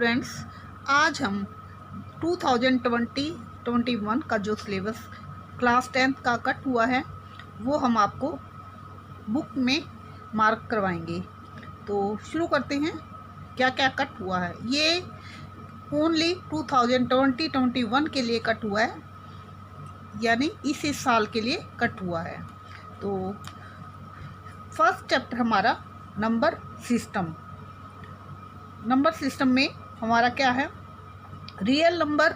Students, आज हम 2020-21 का जो सिलेबस क्लास 10th का कट हुआ है वो हम आपको बुक में मार्क करवाएंगे। तो शुरू करते हैं। क्या क्या कट हुआ है, ये ओनली 2020-21 के लिए कट हुआ है, यानी इसी साल के लिए कट हुआ है। तो फर्स्ट चैप्टर हमारा नंबर सिस्टम। नंबर सिस्टम में हमारा क्या है, real number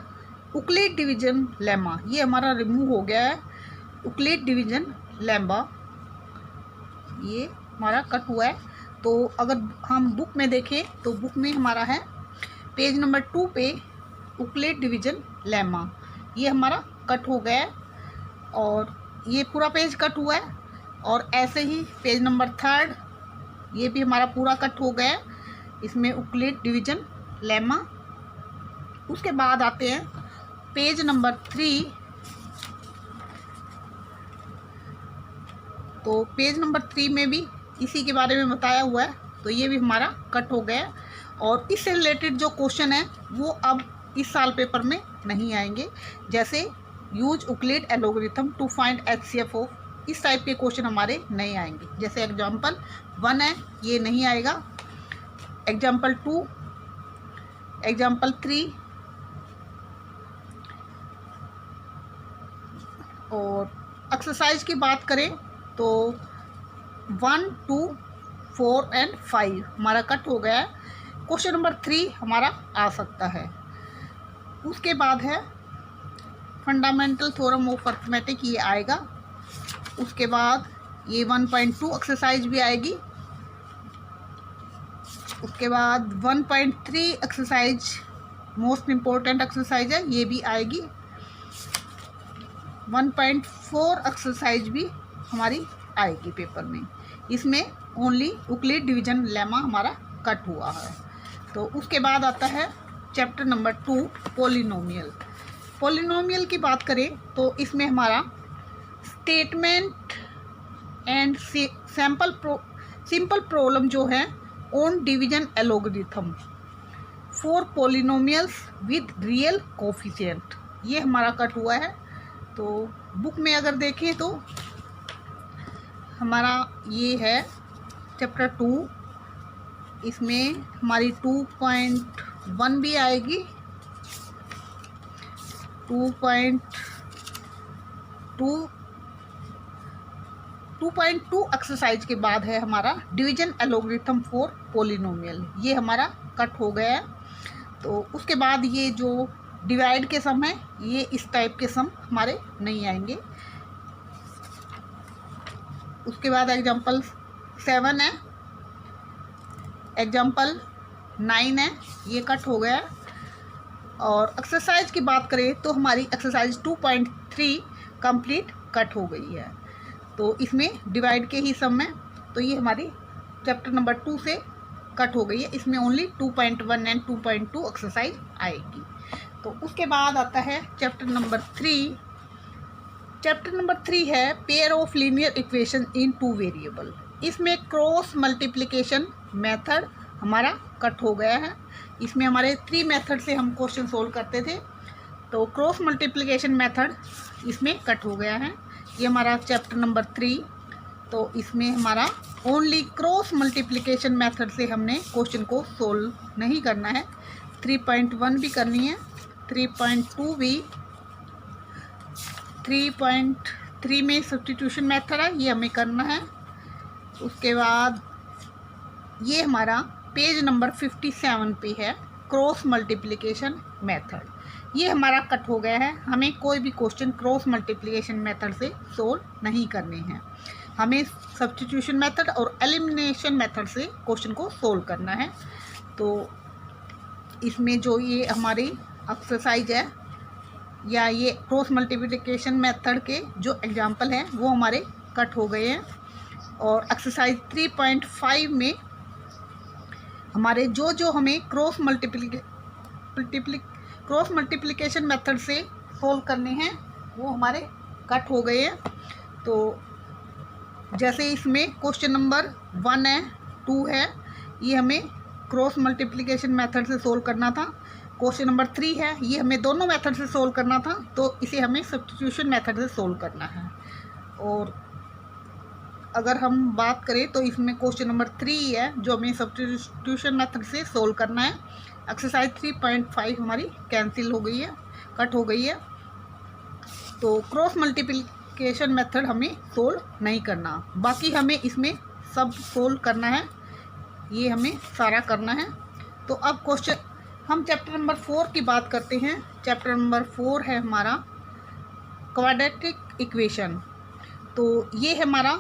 Euclid division lemma, ये हमारा रिमूव हो गया है। यूक्लिड डिवीजन लेमा ये हमारा कट हुआ है। तो अगर हम बुक में देखें तो बुक में हमारा है पेज नंबर 2 पे यूक्लिड डिवीजन लेमा, ये हमारा कट हो गया है और ये पूरा पेज कट हुआ है। और ऐसे ही पेज नंबर 3 ये भी हमारा पूरा कट हो गया है, इसमें यूक्लिड डिवीजन लेमा। उसके बाद आते हैं पेज नंबर 3। तो पेज नंबर 3 में भी इसी के बारे में बताया हुआ है, तो ये भी हमारा कट हो गया है। और इससे रिलेटेड जो क्वेश्चन है वो अब इस साल पेपर में नहीं आएंगे, जैसे use Euclid algorithm to find HCF of, इस टाइप के क्वेश्चन हमारे नहीं आएंगे। जैसे एग्जाम्पल 1 है, ये नहीं आएगा। एग्जाम्पल 2, एग्जाम्पल 3 और एक्सरसाइज की बात करें तो 1, 2, 4 एंड 5 हमारा कट हो गया है। क्वेश्चन नंबर 3 हमारा आ सकता है। उसके बाद है फंडामेंटल थ्योरम ऑफ अर्थमेटिक, ये आएगा। उसके बाद ये 1.2 एक्सरसाइज भी आएगी। उसके बाद 1.3 एक्सरसाइज मोस्ट इम्पोर्टेंट एक्सरसाइज है, ये भी आएगी। 1.4 एक्सरसाइज भी हमारी आएगी पेपर में। इसमें ओनली यूक्लिड डिवीजन लेमा हमारा कट हुआ है। तो उसके बाद आता है चैप्टर नंबर 2 पॉलिनोमियल। पॉलिनोमियल की बात करें तो इसमें हमारा स्टेटमेंट एंड सिंपल प्रॉब्लम जो है on division algorithm for polynomials with real coefficient, ये हमारा कट हुआ है। तो बुक में अगर देखें तो हमारा ये है चैप्टर 2, इसमें हमारी 2.1 भी आएगी। 2.2 एक्सरसाइज के बाद है हमारा डिवीजन एल्गोरिथम फॉर पॉलिनोमियल, ये हमारा कट हो गया है। तो उसके बाद ये जो डिवाइड के सम है, ये इस टाइप के सम हमारे नहीं आएंगे। उसके बाद एग्जाम्पल 7 है, एग्जाम्पल 9 है, ये कट हो गया। और एक्सरसाइज की बात करें तो हमारी एक्सरसाइज 2.3 कंप्लीट कट हो गई है। तो इसमें डिवाइड के ही सम है, तो ये हमारी चैप्टर नंबर 2 से कट हो गई है। इसमें ओनली 2.1 एंड 2.2 एक्सरसाइज आएगी। तो उसके बाद आता है चैप्टर नंबर 3। चैप्टर नंबर 3 है pair of linear equation in 2 variable. इसमें क्रॉस मल्टीप्लिकेशन मेथड हमारा कट हो गया है। इसमें हमारे 3 मेथड से हम क्वेश्चन सोल्व करते थे, तो क्रॉस मल्टीप्लिकेशन मेथड इसमें कट हो गया है। ये हमारा चैप्टर नंबर 3। तो इसमें हमारा ओनली क्रॉस मल्टीप्लिकेशन मेथड से हमने क्वेश्चन को सोल्व नहीं करना है। 3.1 भी करनी है, 3.2 भी, 3.3 में सब्स्टिट्यूशन मेथड है, ये हमें करना है। उसके बाद ये हमारा पेज नंबर 57 पे है क्रॉस मल्टीप्लिकेशन मेथड, ये हमारा कट हो गया है। हमें कोई भी क्वेश्चन क्रॉस मल्टीप्लिकेशन मेथड से सोल्व नहीं करने हैं, हमें सब्स्टिट्यूशन मेथड और एलिमिनेशन मेथड से क्वेश्चन को सोल्व करना है। तो इसमें जो ये हमारी एक्सरसाइज है या ये क्रॉस मल्टीप्लिकेशन मेथड के जो एग्जाम्पल हैं वो हमारे कट हो गए हैं। और एक्सरसाइज 3.5 में हमारे जो हमें क्रॉस मल्टीप्लिकेशन मेथड से सोल्व करने हैं वो हमारे कट हो गए हैं। तो जैसे इसमें क्वेश्चन नंबर 1 है, 2 है, ये हमें क्रॉस मल्टीप्लिकेशन मेथड से सोल्व करना था। क्वेश्चन नंबर 3 है, ये हमें दोनों मेथड से सोल्व करना था, तो इसे हमें सब्स्टिट्यूशन मेथड से सोल्व करना है। और अगर हम बात करें तो इसमें क्वेश्चन नंबर 3 है जो हमें सब्स्टिट्यूशन मेथड से सोल्व करना है। एक्सरसाइज 3.5 हमारी कैंसिल हो गई है, कट हो गई है, तो क्रॉस मल्टीप्लिकेशन मेथड हमें सोल्व नहीं करना, बाकी हमें इसमें सब सोल्व करना है, ये हमें सारा करना है। तो अब क्वेश्चन हम चैप्टर नंबर 4 की बात करते हैं। चैप्टर नंबर 4 है हमारा क्वाड्रेटिक इक्वेशन। तो ये है हमारा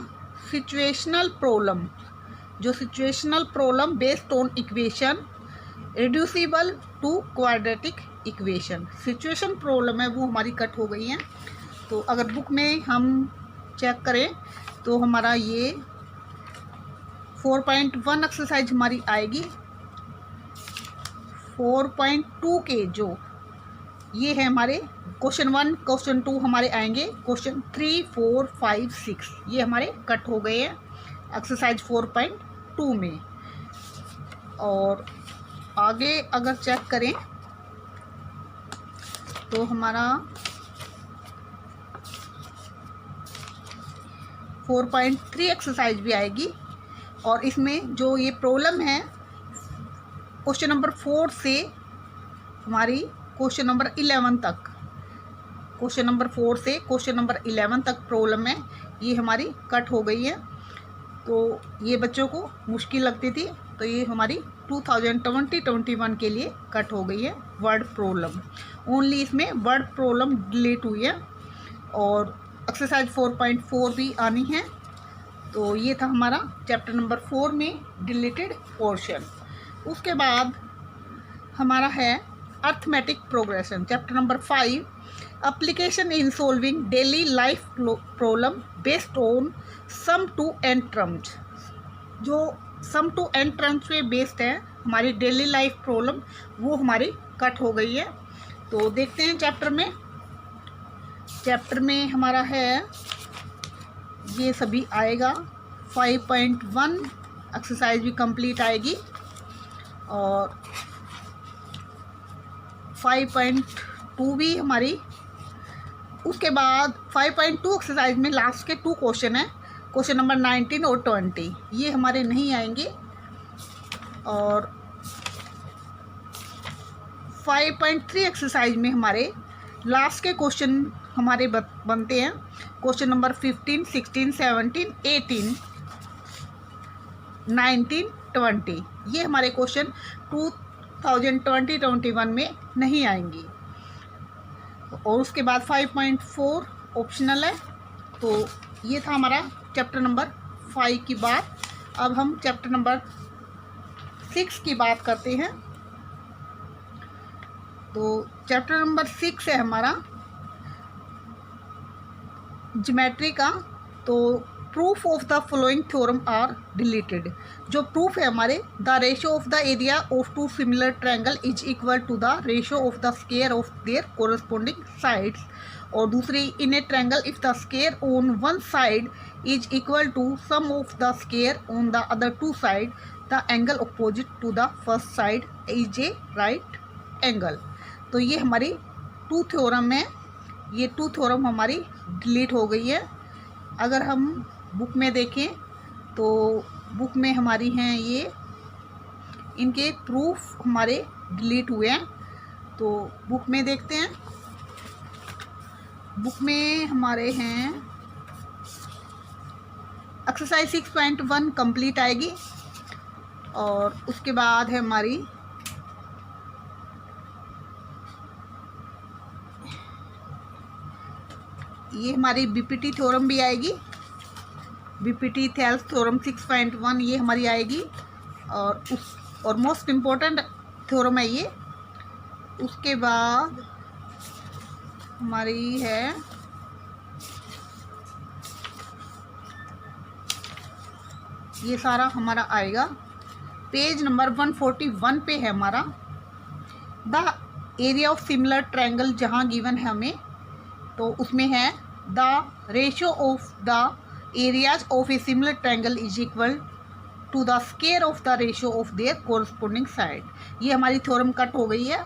सिचुएशनल प्रॉब्लम, जो situational problem based on equation reducible to quadratic equation. Situation problem है वो हमारी कट हो गई है। तो अगर बुक में हम चेक करें तो हमारा ये 4.1 एक्सरसाइज हमारी आएगी। 4.2 के जो ये है हमारे क्वेश्चन 1 क्वेश्चन 2 हमारे आएंगे। क्वेश्चन 3 4 5 6 ये हमारे कट हो गए हैं एक्सरसाइज 4.2 में। और आगे अगर चेक करें तो हमारा 4.3 एक्सरसाइज भी आएगी। और इसमें जो ये प्रॉब्लम है क्वेश्चन नंबर 4 से हमारी क्वेश्चन नंबर 11 तक, क्वेश्चन नंबर 4 से क्वेश्चन नंबर 11 तक प्रॉब्लम है, ये हमारी कट हो गई है। तो ये बच्चों को मुश्किल लगती थी, तो ये हमारी 2020-21 के लिए कट हो गई है वर्ड प्रॉब्लम। ओनली इसमें वर्ड प्रॉब्लम डिलीट हुई है और एक्सरसाइज 4.4 भी आनी है। तो ये था हमारा चैप्टर नंबर 4 में डिलीटेड पोर्शन। उसके बाद हमारा है arithmetic progression. Chapter number 5 application in solving daily life problem based on sum to n terms. जो सम टू एंड टर्म्स पे बेस्ड है हमारी डेली लाइफ प्रॉब्लम, वो हमारी कट हो गई है। तो देखते हैं चैप्टर में हमारा है ये सभी आएगा। 5.1 एक्सरसाइज भी कंप्लीट आएगी और 5.2 भी हमारी। उसके बाद 5.2 एक्सरसाइज में लास्ट के 2 क्वेश्चन हैं, क्वेश्चन नंबर 19 और 20, ये हमारे नहीं आएंगे। और 5.3 एक्सरसाइज में हमारे लास्ट के क्वेश्चन हमारे बनते हैं, क्वेश्चन नंबर 15, 16, 17, 18, 19, 20, ये हमारे क्वेश्चन 2020-21 में नहीं आएंगी। और उसके बाद 5.4 ऑप्शनल है। तो ये था हमारा चैप्टर नंबर 5 की बात। अब हम चैप्टर नंबर 6 की बात करते हैं। तो चैप्टर नंबर 6 है हमारा ज्योमेट्री का। तो proof of the following theorem are deleted. जो प्रूफ है हमारे, the ratio of the area of two similar triangle is equal to the ratio of the square of their corresponding sides. और दूसरी, in a triangle if the square on one side is equal to sum of the square on the other 2 side, the angle opposite to the first side is a right angle. तो ये हमारी 2 theorem है, ये 2 theorem हमारी delete हो गई है। अगर हम बुक में देखें तो बुक में हमारी हैं ये, इनके प्रूफ हमारे डिलीट हुए हैं। तो बुक में देखते हैं, बुक में हमारे हैं एक्सरसाइज 6.1 कंप्लीट आएगी। और उसके बाद है हमारी ये हमारी बीपीटी थ्योरम भी आएगी, बीपीटी थेल्स थ्योरम 6.1 ये हमारी आएगी। और मोस्ट इम्पोर्टेंट थ्योरम है ये। उसके बाद हमारी है ये सारा हमारा आएगा। पेज नंबर 141 पे है हमारा the area of similar triangle, जहाँ गिवन है हमें, तो उसमें है the ratio of the areas of a similar triangle is equal to the square of the ratio of their corresponding side. ये हमारी थ्योरम कट हो गई है।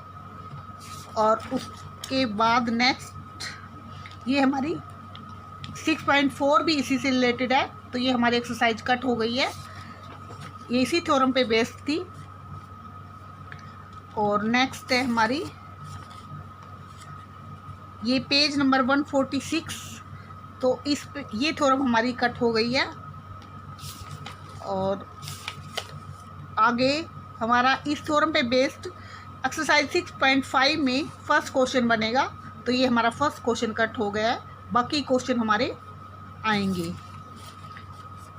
और उसके बाद नेक्स्ट ये हमारी 6.4 भी इसी से रिलेटेड है, तो ये हमारी एक्सरसाइज कट हो गई है, ये इसी थ्योरम पे बेस्ड थी। और नेक्स्ट है हमारी ये पेज नंबर 146, तो इस पे ये थ्योरम हमारी कट हो गई है। और आगे हमारा इस थ्योरम पे बेस्ड एक्सरसाइज 6.5 में फर्स्ट क्वेश्चन बनेगा, तो ये हमारा फर्स्ट क्वेश्चन कट हो गया है, बाकी क्वेश्चन हमारे आएंगे।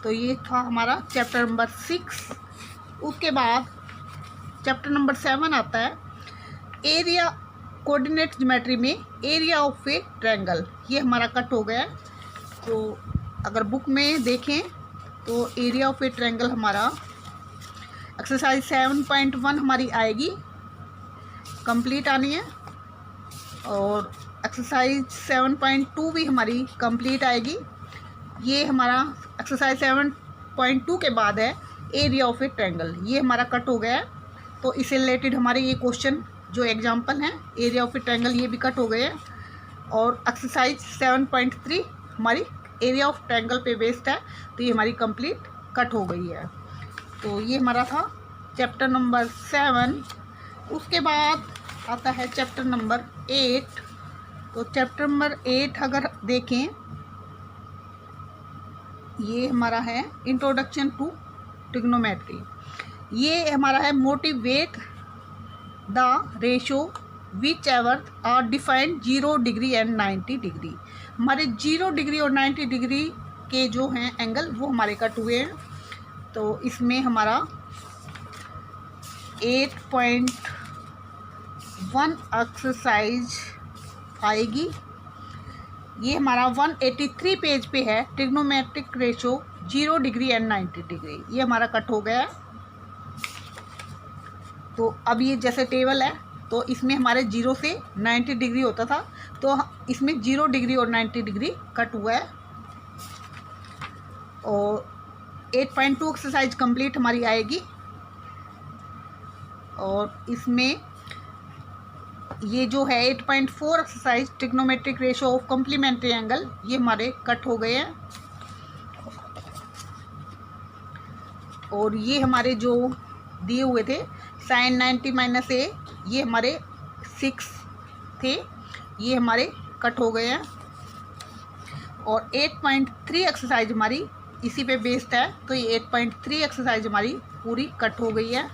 तो ये था हमारा चैप्टर नंबर 6। उसके बाद चैप्टर नंबर 7 आता है एरिया कोऑर्डिनेट ज्योमेट्री में एरिया ऑफ ए ट्रायंगल। ये हमारा कट हो गया है। तो अगर बुक में देखें तो एरिया ऑफ ए ट्रायंगल हमारा एक्सरसाइज 7.1 हमारी आएगी, कंप्लीट आनी है। और एक्सरसाइज 7.2 भी हमारी कंप्लीट आएगी। ये हमारा एक्सरसाइज 7.2 के बाद है एरिया ऑफ ए ट्रायंगल, ये हमारा कट हो गया है। तो इससे रिलेटेड हमारे ये क्वेश्चन जो एग्जांपल हैं एरिया ऑफ ए ट्रायंगल, ये भी कट हो गए हैं। और एक्सरसाइज 7.3 हमारी एरिया ऑफ ट्रायंगल पे बेस्ड है, तो ये हमारी कंप्लीट कट हो गई है। तो ये हमारा था चैप्टर नंबर 7। उसके बाद आता है चैप्टर नंबर 8। तो चैप्टर नंबर 8 अगर देखें, ये हमारा है इंट्रोडक्शन टू ट्रिग्नोमेट्री। ये हमारा है motivate the ratio which ever are defined 0 degree and 90 degree. हमारे 0 डिग्री और 90 डिग्री के जो हैं एंगल वो हमारे कट हुए हैं। तो इसमें हमारा 8.1 एक्सरसाइज आएगी। ये हमारा 183 पेज पे है trigonometric ratio 0 degree and 90 degree, ये हमारा कट हो गया है। तो अब ये जैसे टेबल है, तो इसमें हमारे 0 से 90 डिग्री होता था, तो इसमें 0 डिग्री और 90 डिग्री कट हुआ है। और 8.2 एक्सरसाइज कंप्लीट हमारी आएगी। और इसमें ये जो है 8.4 exercise trigonometric ratio of complementary angle, ये हमारे कट हो गए हैं। और ये हमारे जो दिए हुए थे sin 90 - a, ये हमारे 6 थे, ये हमारे कट हो गए हैं। और 8.3 एक्सरसाइज हमारी इसी पे बेस्ड है, तो ये 8.3 एक्सरसाइज हमारी पूरी कट हो गई है।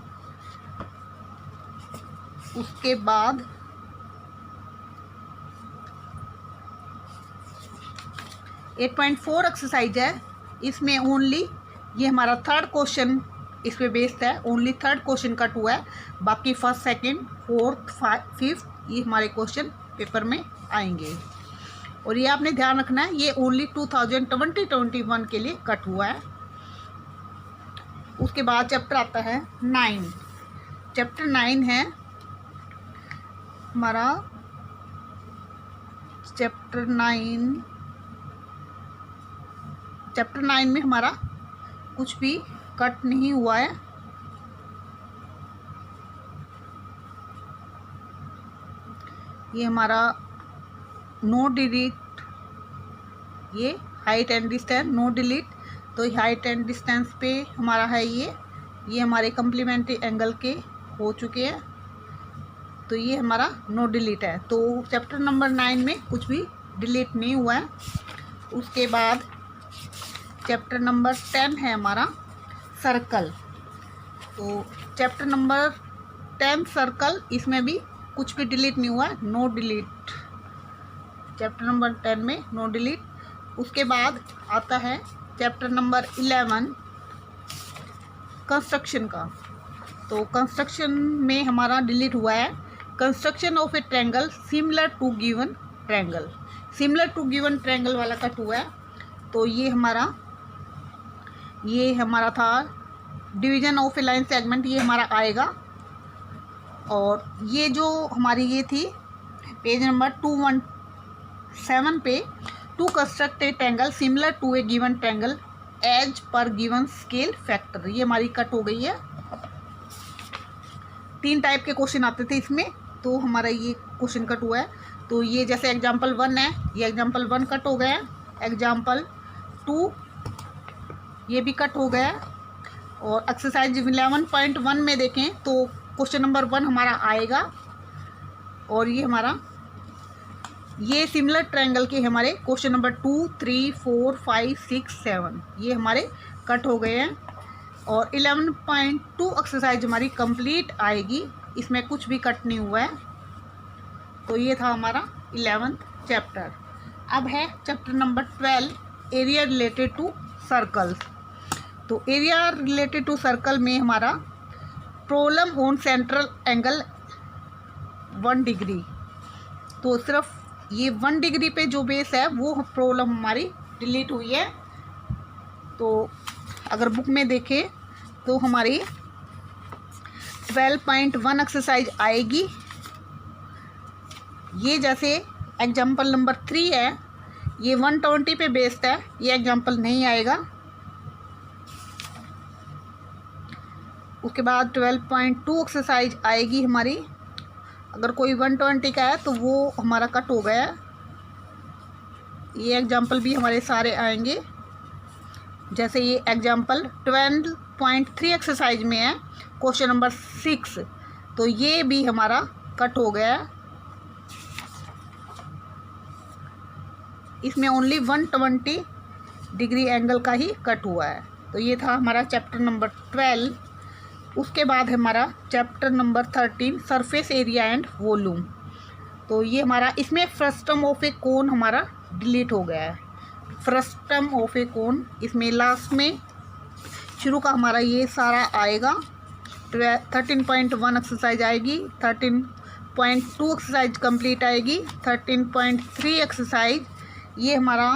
उसके बाद 8.4 एक्सरसाइज है, इसमें ओनली ये हमारा थर्ड क्वेश्चन इस पे बेस्ड है, ओनली थर्ड क्वेश्चन कट हुआ है, बाकी फर्स्ट, सेकंड, फोर्थ, फिफ्थ ये हमारे क्वेश्चन पेपर में आएंगे। और ये आपने ध्यान रखना है, ये ओनली 2020-21 के लिए कट हुआ है। उसके बाद चैप्टर आता है 9। चैप्टर 9 है हमारा चैप्टर 9 में हमारा कुछ भी कट नहीं हुआ है। ये हमारा नो डिलीट, ये height and distance no delete, तो हाइट एंड डिस्टेंस पे हमारा है ये हमारे कॉम्प्लीमेंट्री एंगल के हो चुके हैं, तो ये हमारा नो डिलीट है। तो चैप्टर नंबर 9 में कुछ भी डिलीट नहीं हुआ है। उसके बाद चैप्टर नंबर 10 है हमारा सर्कल। तो चैप्टर नंबर 10 सर्कल, इसमें भी कुछ भी डिलीट नहीं हुआ है, नो डिलीट। चैप्टर नंबर 10 में नो डिलीट। उसके बाद आता है चैप्टर नंबर 11 कंस्ट्रक्शन का। तो कंस्ट्रक्शन में हमारा डिलीट हुआ है construction of a triangle similar to given triangle. Similar to given triangle वाला कट हुआ है। तो ये हमारा था division of a line segment, ये हमारा आएगा। और ये जो हमारी ये थी पेज नंबर 217 पे, to construct a triangle similar to a given triangle, as per given scale factor, ये हमारी कट हो गई है। 3 टाइप के क्वेश्चन आते थे इसमें, तो हमारा ये क्वेश्चन कट हुआ है। तो ये जैसे एग्जाम्पल 1 है, ये एग्जाम्पल 1 कट हो गया है। एग्जाम्पल 2 ये भी कट हो गया है। और एक्सरसाइज 11.1 में देखें तो क्वेश्चन नंबर 1 हमारा आएगा, और ये हमारा ये सिमिलर ट्रायंगल के हमारे क्वेश्चन नंबर 2, 3, 4, 5, 6, 7 ये हमारे कट हो गए हैं। और 11.2 एक्सरसाइज हमारी कंप्लीट आएगी, इसमें कुछ भी कट नहीं हुआ है। तो ये था हमारा 11th चैप्टर। अब है chapter number 12, area related to circles. तो एरिया रिलेटेड टू सर्कल में हमारा problem on central angle 1 degree, तो सिर्फ ये 1 डिग्री पे जो बेस है वो प्रॉब्लम हमारी डिलीट हुई है। तो अगर बुक में देखें तो हमारी 12.1 एक्सरसाइज आएगी। ये जैसे एग्जाम्पल नंबर 3 है, ये 120 पे बेस्ड है, ये एग्जाम्पल नहीं आएगा। उसके बाद 12.2 एक्सरसाइज आएगी हमारी, अगर कोई 120 का है तो वो हमारा कट हो गया है। ये एग्जाम्पल भी हमारे सारे आएंगे। जैसे ये एग्जाम्पल 12.3 एक्सरसाइज में है, क्वेश्चन नंबर 6, तो ये भी हमारा कट हो गया है। इसमें ओनली 120 डिग्री एंगल का ही कट हुआ है। तो ये था हमारा चैप्टर नंबर 12। उसके बाद हमारा chapter number 13, surface area and volume. तो ये हमारा इसमें फ्रस्टम ऑफ ए कोन हमारा डिलीट हो गया है। फ्रस्टम ऑफ ए कोन इसमें लास्ट में शुरू का हमारा ये सारा आएगा। 13.1 एक्सरसाइज आएगी, 13.2 एक्सरसाइज कंप्लीट आएगी, 13.3 एक्सरसाइज ये हमारा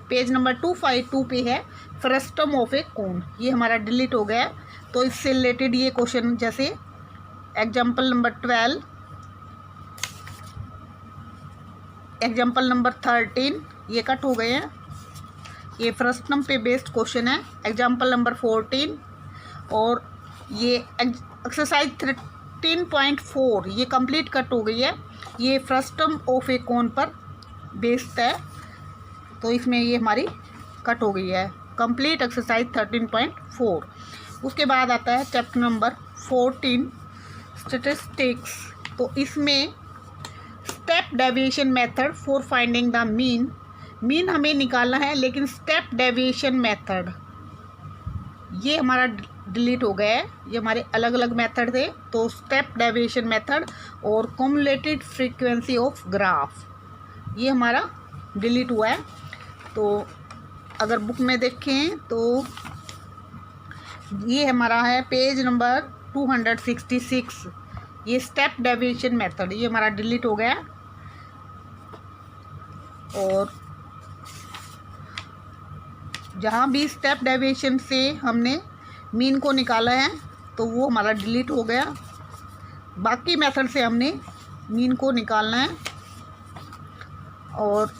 पेज नंबर 252 पे है, फ्रस्टम ऑफ ए कोन, ये हमारा डिलीट हो गया है। तो इससे रिलेटेड ये क्वेश्चन जैसे एग्जाम्पल नंबर 12, एग्जाम्पल नंबर 13 ये कट हो गए हैं। ये फ्रस्टम पे बेस्ड क्वेश्चन है। एग्जाम्पल नंबर 14 और ये एक्सरसाइज 13.4 ये कंप्लीट कट हो गई है। ये फ्रस्टम ऑफ ए कोन पर बेस्ड है, तो इसमें ये हमारी कट हो गई है कंप्लीट एक्सरसाइज 13.4। उसके बाद आता है चैप्टर नंबर 14, स्टैटिस्टिक्स। तो इसमें step deviation method for finding the mean, mean हमें निकालना है, लेकिन स्टेप डेविएशन मेथड ये हमारा डिलीट हो गया है। ये हमारे अलग अलग मेथड थे, तो स्टेप डेविएशन मेथड और क्युमुलेटेड फ्रीक्वेंसी ऑफ ग्राफ ये हमारा डिलीट हुआ है। तो अगर बुक में देखें तो ये हमारा है पेज नंबर 266, ये स्टेप डेविएशन मेथड ये हमारा डिलीट हो गया। और जहाँ भी स्टेप डेविएशन से हमने मीन को निकाला है तो वो हमारा डिलीट हो गया। बाकी मेथड से हमने मीन को निकालना है। और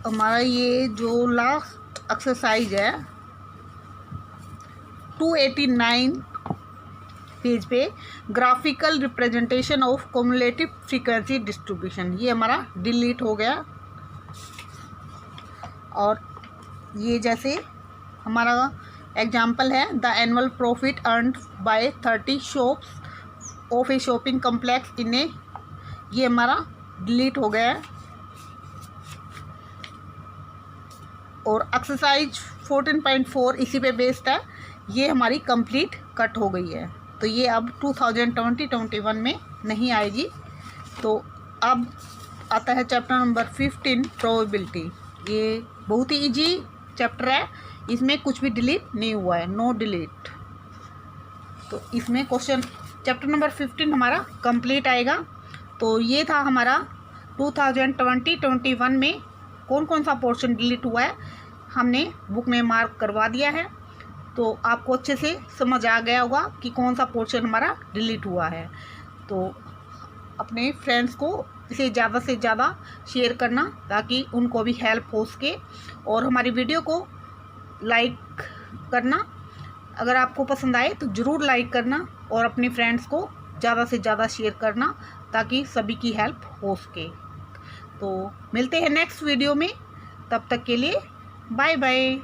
हमारा ये जो लास्ट एक्सरसाइज है 289 पेज पे, graphical representation of cumulative frequency distribution ये हमारा डिलीट हो गया। और ये जैसे हमारा एग्जाम्पल है the annual profit earned by 30 shops of a shopping complex in a, ये हमारा डिलीट हो गया है। और एक्सरसाइज 14.4 इसी पे बेस्ड है, ये हमारी कंप्लीट कट हो गई है। तो ये अब 2020-21 में नहीं आएगी। तो अब आता है चैप्टर नंबर 15, प्रोबेबिलिटी। ये बहुत ही इजी चैप्टर है, इसमें कुछ भी डिलीट नहीं हुआ है, नो डिलीट। तो इसमें क्वेश्चन चैप्टर नंबर 15 हमारा कंप्लीट आएगा। तो ये था हमारा 2020-21 में कौन कौन सा पोर्शन डिलीट हुआ है, हमने बुक में मार्क करवा दिया है। तो आपको अच्छे से समझ आ गया होगा कि कौन सा पोर्शन हमारा डिलीट हुआ है। तो अपने फ्रेंड्स को इसे ज़्यादा से ज़्यादा शेयर करना ताकि उनको भी हेल्प हो सके। और हमारी वीडियो को लाइक करना, अगर आपको पसंद आए तो ज़रूर लाइक करना और अपने फ्रेंड्स को ज़्यादा से ज़्यादा शेयर करना ताकि सभी की हेल्प हो सके। तो मिलते हैं नेक्स्ट वीडियो में, तब तक के लिए बाय बाय।